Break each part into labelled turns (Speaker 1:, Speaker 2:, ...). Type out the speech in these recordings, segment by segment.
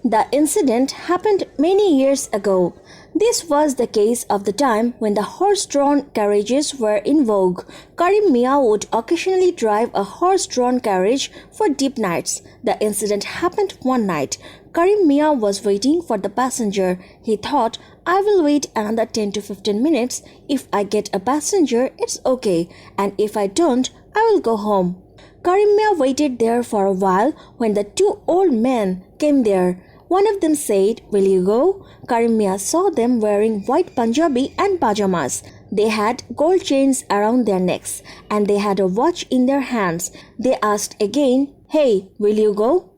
Speaker 1: The incident happened many years ago. This was the case of the time when the horse-drawn carriages were in vogue. Karim Mia would occasionally drive a horse-drawn carriage for deep nights. The incident happened one night. Karim Mia was waiting for the passenger. He thought, I will wait another 10 to 15 minutes. If I get a passenger, it's okay. And if I don't, I will go home. Karim Mia waited there for a while when the two old men came there. One of them said, Will you go? Karim Mia saw them wearing white Punjabi and pajamas. They had gold chains around their necks and they had a watch in their hands. They asked again, Hey, will you go?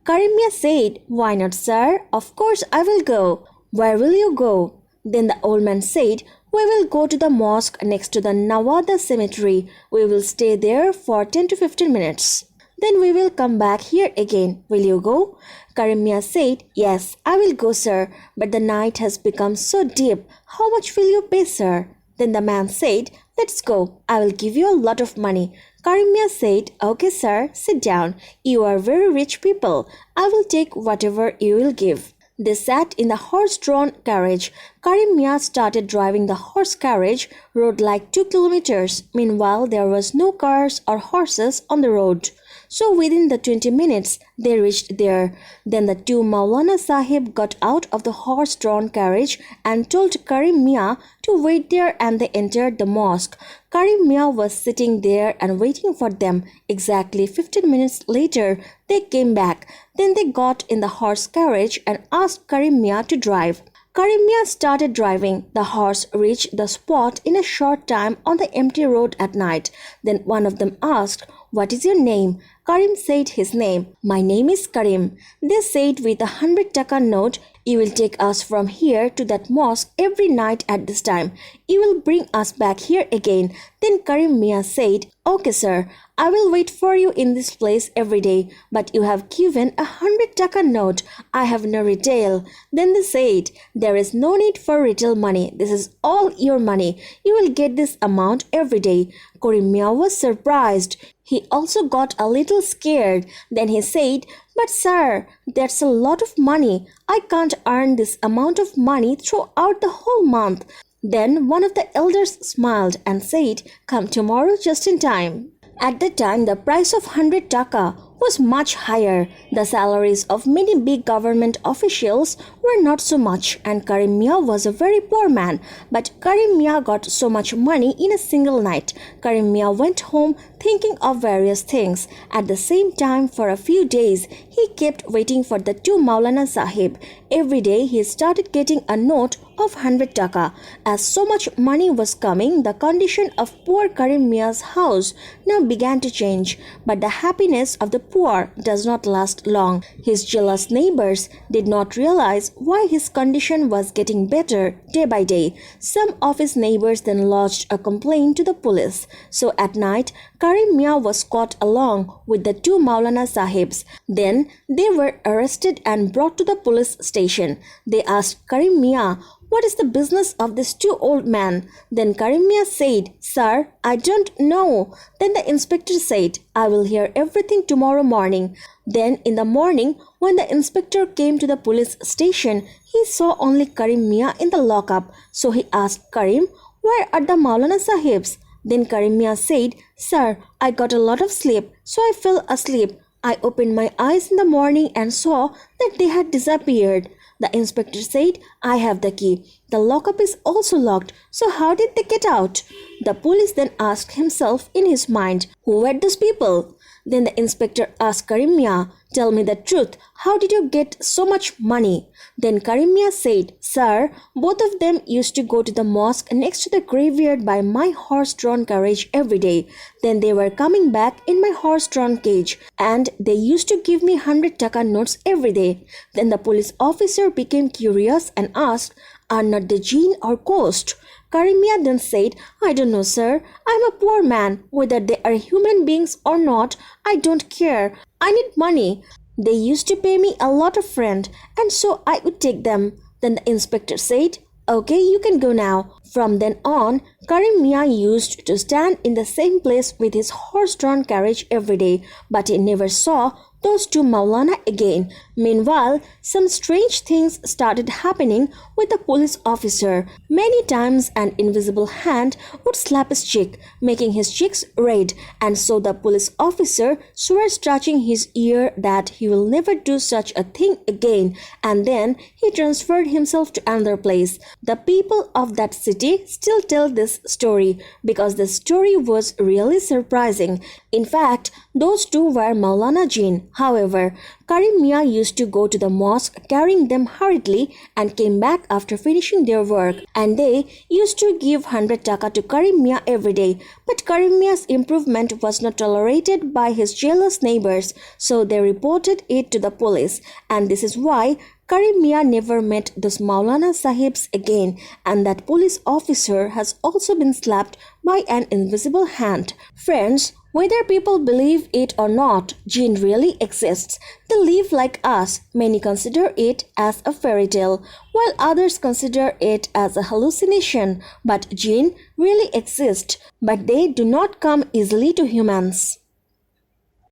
Speaker 1: Karim Mia said, Why not, sir? Of course I will go. Where will you go? Then the old man said, We will go to the mosque next to the Nawada cemetery. We will stay there for 10 to 15 minutes. Then we will come back here again. Will you go? Karim Mia said, Yes, I will go, sir. But the night has become so deep. How much will you pay, sir? Then the man said, Let's go. I will give you a lot of money. Karim Mia said, Okay, sir, sit down. You are very rich people. I will take whatever you will give. They sat in the horse-drawn carriage. Karim Mia started driving the horse carriage, rode like 2 kilometers. Meanwhile, there was no cars or horses on the road. So within the 20 minutes, they reached there. Then the two Maulana Sahib got out of the horse-drawn carriage and told Karim Mia to wait there, and they entered the mosque. Karim Mia was sitting there and waiting for them. Exactly 15 minutes later, they came back. Then they got in the horse carriage and asked Karim Mia to drive. Karim Mia started driving. The horse reached the spot in a short time on the empty road at night. Then one of them asked, What is your name? Karim said his name. My name is Karim. They said with a 100 taka note, You will take us from here to that mosque every night at this time. You will bring us back here again. Then Karim Mia said, Okay, sir, I will wait for you in this place every day. But you have given a 100 taka note. I have no retail. Then they said, There is no need for retail money. This is all your money. You will get this amount every day. Karim Mia was surprised. He also got a little scared. Then he said, But sir, that's a lot of money. I can't earn this amount of money throughout the whole month. Then one of the elders smiled and said, Come tomorrow just in time. At that time, the price of 100 taka was much higher. The salaries of many big government officials were not so much, and Karim Mia was a very poor man. But Karim Mia got so much money in a single night. Karim Mia went home thinking of various things. At the same time, for a few days, he kept waiting for the two Maulana Sahib. Every day, he started getting a note of 100 taka. As so much money was coming, the condition of poor Karim Mia's house now began to change. But the happiness of the poor does not last long. His jealous neighbors did not realize why his condition was getting better day by day. Some of his neighbors then lodged a complaint to the police. So at night, Karim Mia was caught along with the two Maulana Sahibs. Then they were arrested and brought to the police station. They asked Karim Mia, What is the business of these two old men? Then Karim Mia said, Sir, I don't know. Then the inspector said, I will hear everything tomorrow morning. Then in the morning, when the inspector came to the police station, he saw only Karim Mia in the lockup. So he asked Karim, Where are the Maulana Sahibs? Then Karim Mia said, Sir, I got a lot of sleep, so I fell asleep. I opened my eyes in the morning and saw that they had disappeared. The inspector said, I have the key. The lockup is also locked, so how did they get out? The police then asked himself in his mind, Who were those people? Then the inspector asked Karim Mia, Tell me the truth, how did you get so much money? Then Karim Mia said, Sir, both of them used to go to the mosque next to the graveyard by my horse-drawn carriage every day. Then they were coming back in my horse-drawn cage, and they used to give me 100 taka notes every day. Then the police officer became curious and asked, Are not the Jinn or ghost? Karim Mia then said, I don't know, sir. I'm a poor man. Whether they are human beings or not, I don't care. I need money. They used to pay me a lot of rent, and so I would take them. Then the inspector said, Okay, you can go now. From then on, Karim Mia used to stand in the same place with his horse-drawn carriage every day, but he never saw those two Maulana again. Meanwhile, some strange things started happening with the police officer. Many times an invisible hand would slap his cheek, making his cheeks red, and so the police officer swore touching his ear that he will never do such a thing again, and then he transferred himself to another place. The people of that city still tell this story because the story was really surprising. In fact, those two were Maulana Jinn. However, Karim Mia used to go to the mosque carrying them hurriedly and came back after finishing their work, and they used to give 100 taka to Karim Mia every day. But Karim Mia's improvement was not tolerated by his jealous neighbors, so they reported it to the police, and this is why Karim Mia never met those Maulana Sahibs again, and that police officer has also been slapped by an invisible hand. Friends, whether people believe it or not, Jinn really exists. They live like us. Many consider it as a fairy tale, while others consider it as a hallucination. But Jinn really exist, but they do not come easily to humans.